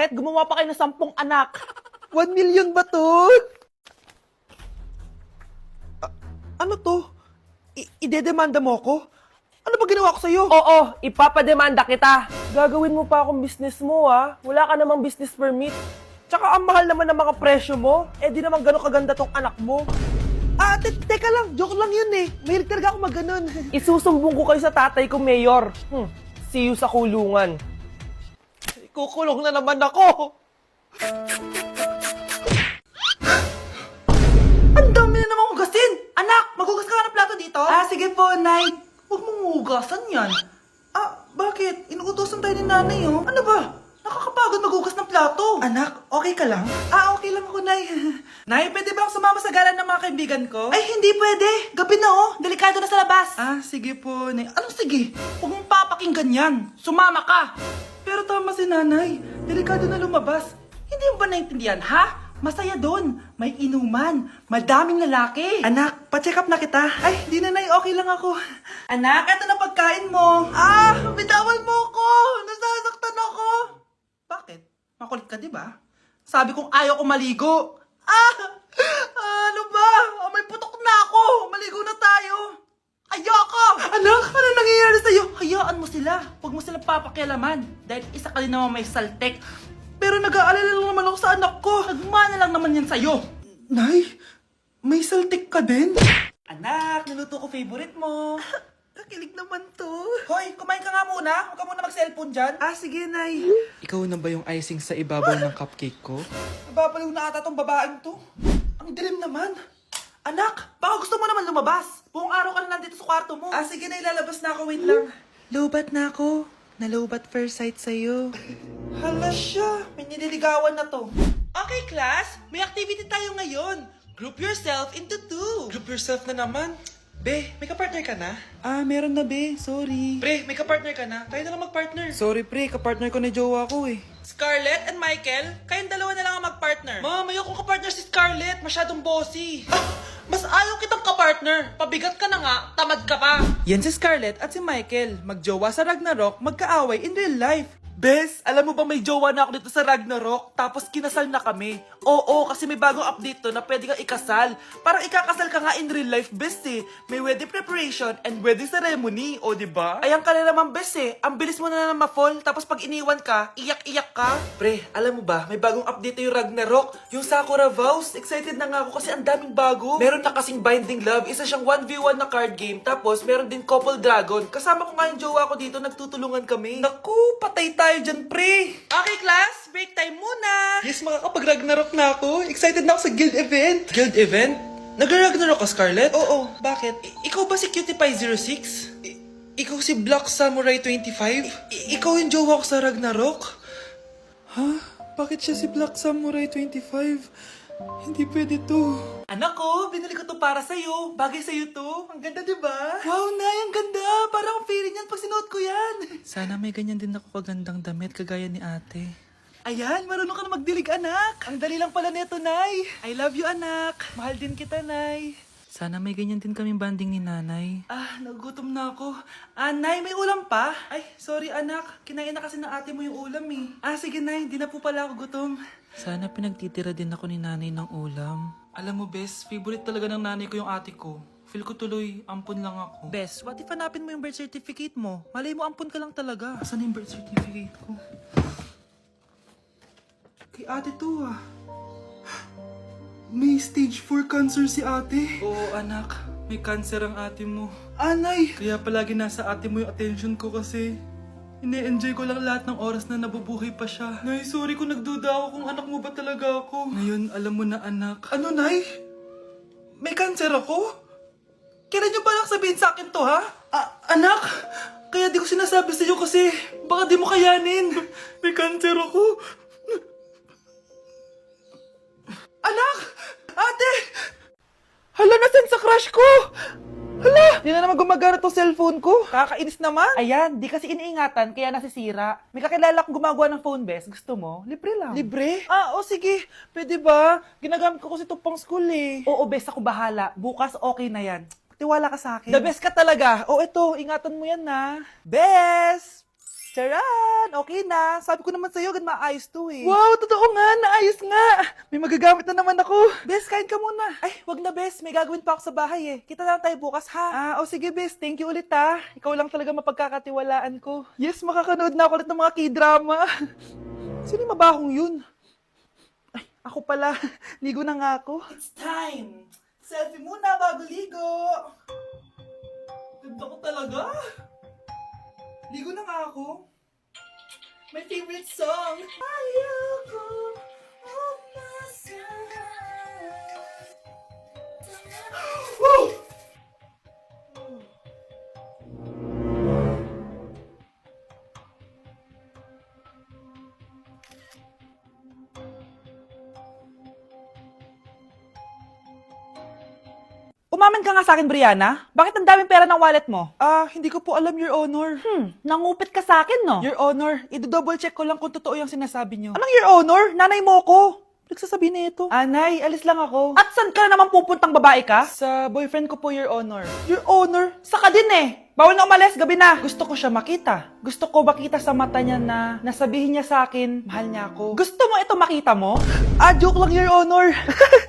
Kahit gumawa pa kayo ng 10 anak. 1 million ba to? Ano to? Idedemanda mo ako? Ano ba ginawa ko sa'yo? Oo, ipapademanda kita. Gagawin mo pa akong business mo, ha? Wala ka namang business permit. Tsaka ang mahal naman ng mga presyo mo. Eh di naman gano'ng kaganda tong anak mo. Teka lang. Joke lang yun eh. Mahilig talaga ako mag-ganon. Isusumbong ko kayo sa tatay ko, Mayor. See you sa kulungan. Kukulong na naman ako. Ang dami na namang hugasin. Anak, maghugas ka nga ng plato dito? Sige po, Nay. Huwag mong hugasan yan. Bakit? Inuutosan tayo ni Nanay, oh. Ano ba? Nakakapagod maghugas ng plato. Anak, okay ka lang? Okay lang ako, Nay. Nay, pwede ba akong sumama sa gala ng mga kaibigan ko? Ay, hindi pwede. Gabi na, oh. Delikado na sa labas. Sige po, Nay. Anong sige? Huwag mong papakinggan yan. Sumama ka. Pero tama si Nanay. Delikado na lumabas. Hindi mo ba naintindihan, ha? Masaya doon. May inuman. Madaming lalaki. Anak, pa-check up na kita. Ay, di na, Nay. Okay lang ako. Anak, eto na pagkain mo. Bitawan mo ko. Nasasaktan ako. Bakit? Makulit ka, di ba? Sabi kong ayaw ko maligo. Ano ba? May putok na ako. Maligo na tayo. Ayoko! Anak, ano nangyayari sa'yo? Hayaan mo sila. Huwag mo sila papakialaman. Dahil isa ka din naman may saltek. Pero nag-aalala lang naman ako sa anak ko. Nagmana lang naman yan sa'yo. Nay, may saltik ka din? Anak, niluto ko favorite mo. Kakilig naman to. Hoy, kumain ka nga muna. Huwag ka muna mag-cellphone dyan. Sige, Nay. Ikaw na ba yung icing sa ibabaw ng cupcake ko? Nababaliw na ata tong babaeng to. Ang dilim naman. Anak, baka gusto mo naman lumabas. Buong araw ka na nandito sa kwarto mo. Sige na, ilalabas na ako. Wait lang. Lobat na ako. Nalobat first sight sa'yo. Hala siya. May nililigawan na to. Okay, class. May activity tayo ngayon. Group yourself into 2. Group yourself na naman? Be, may kapartner ka na? Meron na, Be. Sorry. Pre, may kapartner ka na? Tayo na lang magpartner. Sorry pre, kapartner ko na jowa ko eh. Scarlett and Michael, kayong dalawa na lang ang magpartner. Ma'am, ayoko kapartner si Scarlett. Masyadong bossy. Mas ayaw kitang kapartner. Pabigat ka na nga, tamad ka pa. Yan si Scarlett at si Michael. Magjowa sa Ragnarok, magkaaway in real life. Bes, alam mo ba may jowa na ako dito sa Ragnarok? Tapos kinasal na kami. Oo, kasi may bagong update to na pwede kang ikasal. Parang ikakasal ka nga in real life, bes eh. May wedding preparation and wedding ceremony, o diba? Ayan ka na naman, bes eh. Ang bilis mo na ma-fall, tapos pag iniwan ka, iyak-iyak ka. Pre, alam mo ba, may bagong update yung Ragnarok. Yung Sakura Vows. Excited na nga ako kasi ang daming bago. Meron na kasing Binding Love, isa siyang 1v1 na card game. Tapos meron din Couple Dragon. Kasama ko nga yung jowa ko dito, nagtutulungan kami. Naku, patay tayo dyan, pre. Okay, class, break time muna. Yes, makakapag-Ragnarok na ako. Excited na ako sa guild event. Guild event? Nag-Ragnarok ka, Scarlett? Oo, bakit? Ikaw ba si Cutie Pie 06? Ikaw si Black Samurai 25? Ikaw yung jowa ko sa Ragnarok? Ha? Bakit siya si Black Samurai 25? Hindi pwede to. Anak ko, binili ko to para sa'yo. Bagay sa'yo to. Ang ganda, diba? Wow, Nay, ang ganda. Parang ang feeling yan pag sinuot ko yan. Sana may ganyan din ako kagandang damit kagaya ni ate. Ayan, marunong ka na magdilig, anak. Ang dali lang pala nito, Nay. I love you, anak. Mahal din kita, Nay. Sana may ganyan din kaming banding ni nanay. Nagugutom na ako. Nay, may ulam pa? Ay, sorry, anak. Kinain na kasi ng ate mo yung ulam, eh. Sige, Nay. Di na po pala ako gutom. Sana pinagtitira din ako ni nanay ng ulam. Alam mo, Bes, favorite talaga ng nanay ko yung ate ko. Feel ko tuloy, ampun lang ako. Bes, what if hanapin mo yung birth certificate mo? Malay mo, ampun ka lang talaga. Asan yung birth certificate ko? Kay ate to, May stage 4 cancer si ate. Oo, anak. May cancer ang ate mo. Anay! Kaya palagi nasa ate mo yung attention ko kasi ine-enjoy ko lang lahat ng oras na nabubuhay pa siya. Nay, sorry kung nagduda ako kung anak mo ba talaga ako. Ngayon, alam mo na, anak. Ano, Nay? May cancer ako? Kailan niyo palang sabihin sa akin to, ha? Anak! Kaya di ko sinasabi sa'yo kasi baka di mo kayanin. May cancer ako. Anak! Ate! Hala, nasan sa crush ko? Hala! Di na naman gumagana tong cellphone ko. Kakainis naman. Ayan, di kasi iniingatan, kaya nasisira. May kakilala kong gumagawa ng phone, Bes. Gusto mo? Libre lang. Libre? Sige. Pwede ba? Ginagamit ko kasi ito pang school eh. Oo, Bes, ako bahala. Bukas okay na yan. Tiwala ka sa akin. The best ka talaga. Ito, ingatan mo yan na. Bes! Charan! Okay na. Sabi ko naman sa'yo, maayos to eh. Wow, totoo nga, naayos nga. May magagamit na naman ako. Bes, kain ka muna. Ay, wag na Bes. May gagawin pa ako sa bahay eh. Kita na lang tayo bukas ha. O sige, Bes. Thank you ulit ha. Ikaw lang talaga mapagkakatiwalaan ko. Yes, makakanood na ako ulit ng mga K-drama. Sino yung mabahong yun? Ay, ako pala. Ligo na nga ako. It's time. Selfie muna bago ligo. Ganda ko talaga. Ligo na nga ako. My favorite song. Ayoko Woo! Umamin ka nga sa akin, Brianna. Bakit ang daming pera ng wallet mo? Hindi ko po alam, Your Honor. Nangupit ka sa akin, no? Your Honor, i-double check ko lang kung totoo yung sinasabi niyo. Anong Your Honor? Nanay mo ko. Nagsasabi na ito? Anay, alis lang ako. At saan ka na naman pupuntang babae ka? Sa boyfriend ko po, Your Honor. Your Honor, saka din eh. Bawal na umalis, gabi na. Gusto ko siya makita. Gusto ko makita sa mata niya na nasabihin niya sa akin, mahal niya ako. Gusto mo ito makita mo? Joke lang, Your Honor.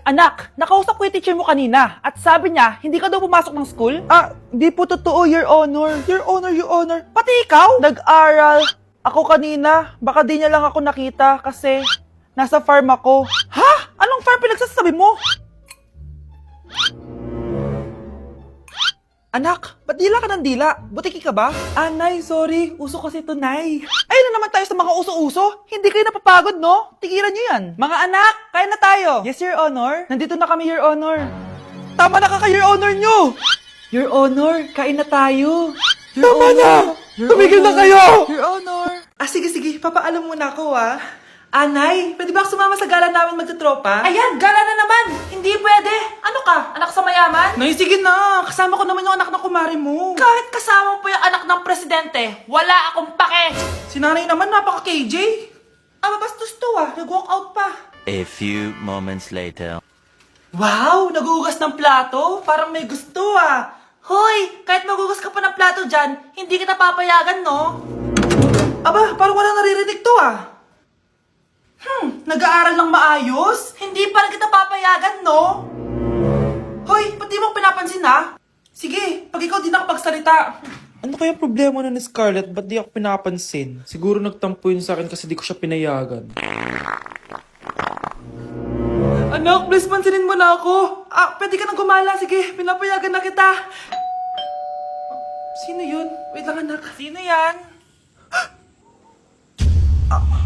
Anak, nakausap ko yung teacher mo kanina at sabi niya, hindi ka daw pumasok ng school? Di po totoo, Your Honor. Your Honor, Your Honor. Pati ikaw? Nag-aral. Ako kanina, baka di niya lang ako nakita kasi nasa farm ako. Ha? Anong farm pinagsasabi mo? Anak, ba't dila ka ng dila? Butiki ka ba? Nay, sorry. Uso kasi ito, Nay. Ayun na naman tayo sa mga uso-uso. Hindi kayo napapagod, no? Tigilan nyo yan. Mga anak, kaya na tayo. Yes, Your Honor. Nandito na kami, Your Honor. Tama na Your Honor nyo! Your Honor, kain na tayo. Your Tama Honor. na! Your Tumigil na Honor. kayo! Your Honor. Sige, papaalam muna ako Nay, pwede ba ako sumama sa gala namin magtutropa? Ayan, gala na naman. Hindi pwede. Ano ka? Anak sa mayaman? Nay, sige na. Kasama ko naman yung anak ng kumari mo. Kahit kasama mo pa yung anak ng presidente, wala akong pake. Si nanay naman, napaka-KJ. Mabastos to Nag-walk out pa. A few moments later. Wow, nagugas ng plato. Parang may gusto Hoy, kahit magugas ka pa ng plato dyan, hindi kita papayagan, no? Parang walang naririnig to Nag-aaral ng maayos? Hindi pa rin kita papayagan, no? Hoy, pati mo pinapansin Sige, pag ikaw di nakapagsalita. Ano kaya problema na ni Scarlett? Ba't di ako pinapansin? Siguro nagtampo yun sa akin kasi di ko siya pinayagan. Anak, please pansinin mo na ako. Pwede ka nang gumala. Sige, pinapayagan na kita. Sino yun? Wait lang, anak. Sino yan?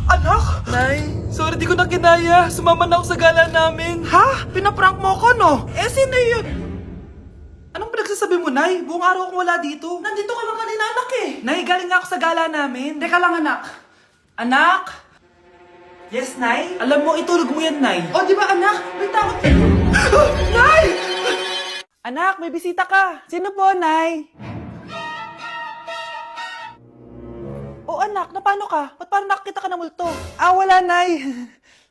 Anak? Nay, sorry di ko na kinaya. Sumama na ako sa gala namin. Ha? Pinaprank mo ko, no? Sino yun? Anong pinagsasabi mo, Nay? Buong araw akong wala dito. Nandito ka lang kanina, anak Nay, galing nga ako sa gala namin. Teka lang, anak. Anak? Yes, Nay? Alam mo, itulog mo yan, Nay. Di ba, anak? May takot ka. Nay! Anak, may bisita ka. Sino po, Nay? Anak, na paano ka? Ba't parang nakakita ka ng multo? Wala, Nay.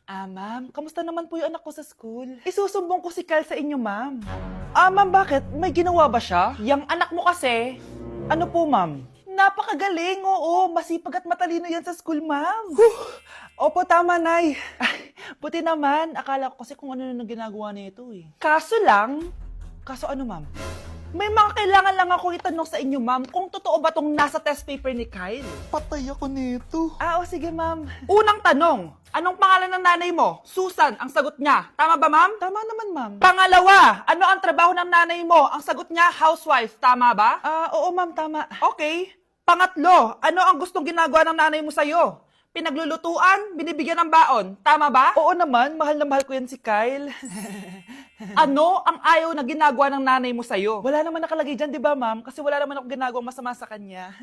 Ma'am, kamusta naman po yung anak ko sa school? Isusumbong ko si Kyle sa inyo, ma'am. Ma'am, bakit? May ginawa ba siya? Yang anak mo kasi, Ano po, ma'am? napakagaling, oo. Masipag at matalino yan sa school, ma'am. Opo, tama, Nay. Buti naman, akala ko kasi kung ano na ginagawa niya ito eh. Kaso ano, ma'am? May mga kailangan lang ako itanong sa inyo, ma'am, kung totoo ba tong nasa test paper ni Kyle? Patay ako nito. Sige, ma'am. Unang tanong, anong pangalan ng nanay mo? Susan, ang sagot niya. Tama ba, ma'am? Tama naman, ma'am. Pangalawa, ano ang trabaho ng nanay mo? Ang sagot niya, housewife. Tama ba? Oo, ma'am, tama. Okay. Pangatlo, ano ang gustong ginagawa ng nanay mo sa'yo? Pinaglulutuan, binibigyan ng baon. Tama ba? Oo naman, mahal na mahal ko yan si Kyle. Ano ang ayaw na ginagawa ng nanay mo sa'yo? Wala naman nakalagay dyan, di ba, ma'am? Kasi wala naman ako ginagawang masama sa kanya.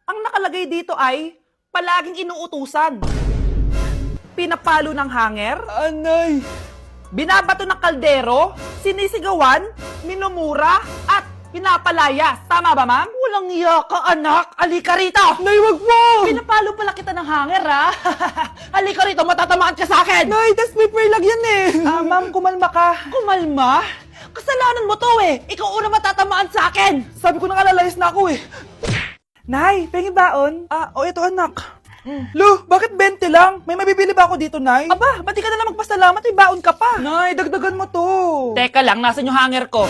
Ang nakalagay dito ay palaging inuutusan. Pinapalo ng hanger, Anay! binabato ng kaldero, sinisigawan, minumura, at pinapalayas. Tama ba, ma'am? Walang iya ka, anak! Halika rito! Nay, wag mo! Pinapalo pala kita ng hanger, ha? Halika rito, matatamaan ka sa akin! Nay, test paper lang yan Ma'am, kumalma ka. Kumalma? Kasalanan mo to eh! Ikaw una matatamaan sa akin! Sabi ko nang alalayas na ako Nay, pengi baon? Ito anak. Lo, bakit 20 lang? May mabibili ba ako dito, Nay? Aba, ba't di ka na lang magpasalamat? May baon ka pa. Nay, dagdagan mo to. Teka lang, nasan yung hanger ko?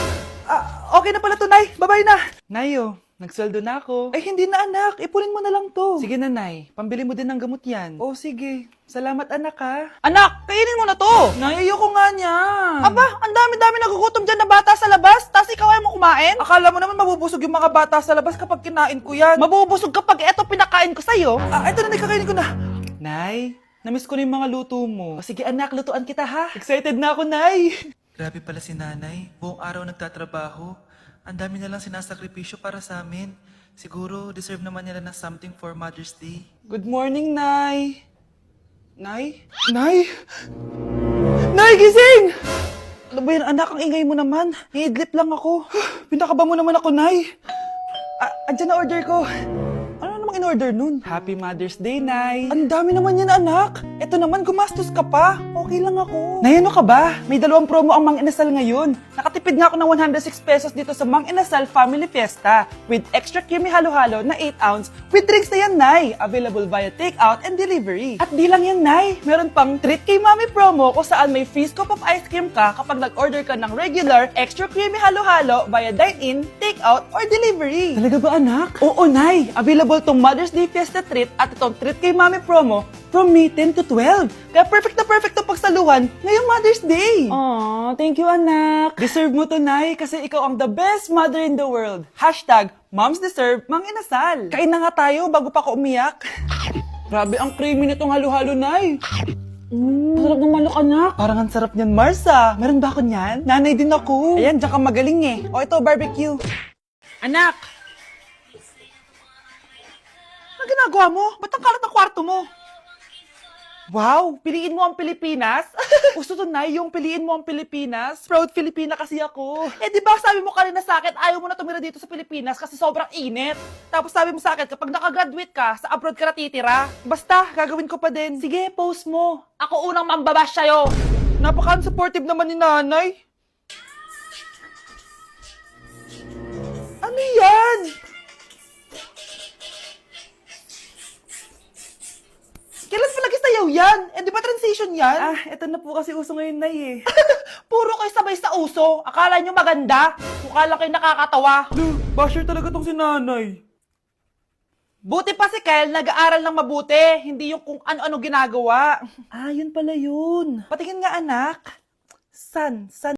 Okay na pala to, Nay. Bye-bye na. Nayo, nagsweldo na ako. Ay, hindi na, anak. Ipunin mo na lang to. Sige na, Nay. Pambili mo din ng gamot yan. Oh, sige. Salamat, anak, ha. Anak, kainin mo na to. Nay, ayoko nga niyan. Aba, ang dami-dami nagugutom dyan na bata sa labas. Tapos ikaw ay mo kumain? Akala mo naman mabubusog yung mga bata sa labas kapag kinain ko yan. Mabubusog kapag eto pinakain ko sa'yo. Ito na, kakainin ko na. Nay, namiss ko na yung mga luto mo. O, sige, anak, lutuan kita, ha. Excited na ako, Nay. Grabe pala si nanay. Buong araw nagtatrabaho. Ang dami na lang sinasakripisyo para sa amin. Siguro deserve naman nila ng something for Mother's Day. Good morning, Nay. Nay? Nay? Nay, gising! Ano ba yan, anak? Ang ingay mo naman. Iidlip lang ako. Pinakaba mo naman ako, Nay. Andyan na order ko. Ano namang in-order nun? Happy Mother's Day, Nay. Ang dami naman yan, anak. Ito naman, gumastos ka pa. Okay lang ako. Nay, ano ka ba? May 2 promo ang Mang Inasal ngayon. Nakatipid nga ako ng 106 pesos dito sa Mang Inasal Family Fiesta with extra creamy halo-halo na 8 ounce with drinks na yan, Nay. Available via takeout and delivery. At di lang yan, Nay. Meron pang Treat Kay Mami promo kung saan may free scoop of ice cream ka kapag nag-order ka ng regular extra creamy halo-halo via dine-in, takeout, or delivery. Talaga ba, anak? Oo, Nay. Available tong Mother's Day Fiesta Treat at itong Treat Kay Mami promo from May 10 to 12. Kaya perfect na pagsaluhan ngayong Mother's Day. Aww, thank you, anak. Deserve mo to, Nay, kasi ikaw ang the best mother in the world. Hashtag, Moms Deserve Mang Inasal. Kain na nga tayo bago pa ako umiyak. Grabe ang creamy nitong halo-halo, Nay. Masarap ng manok, anak. Parang ang sarap niyan, Marsa. Meron ba ako niyan? Nanay din ako. Ayan, diyan ka magaling eh. O ito, barbecue. Anak! Ano ginagawa mo? Ba't ang kalat ng kwarto mo? Wow, piliin mo ang Pilipinas? Gusto to, Nay, yung piliin mo ang Pilipinas. Proud Filipina kasi ako. Eh, di ba sabi mo kanina sa akin, ayaw mo na tumira dito sa Pilipinas kasi sobrang init. Tapos sabi mo sa akin, kapag nakagraduate ka, sa abroad ka na titira. Basta, gagawin ko pa din. Sige, post mo. Ako unang mambabash sa'yo. Napaka-supportive naman ni nanay. Ano yan? Kailan pa lagi sayaw yan? Eh, di ba transition yan? Eto na po kasi uso ngayon, Nay, eh. Puro kayo sabay sa uso. Akala nyo maganda. Mukha lang kayo nakakatawa. Basher talaga tong si nanay. Buti pa si Kyle, nag-aaral ng mabuti. Hindi yung kung ano-ano ginagawa. Yun pala yun. Patingin nga, anak. San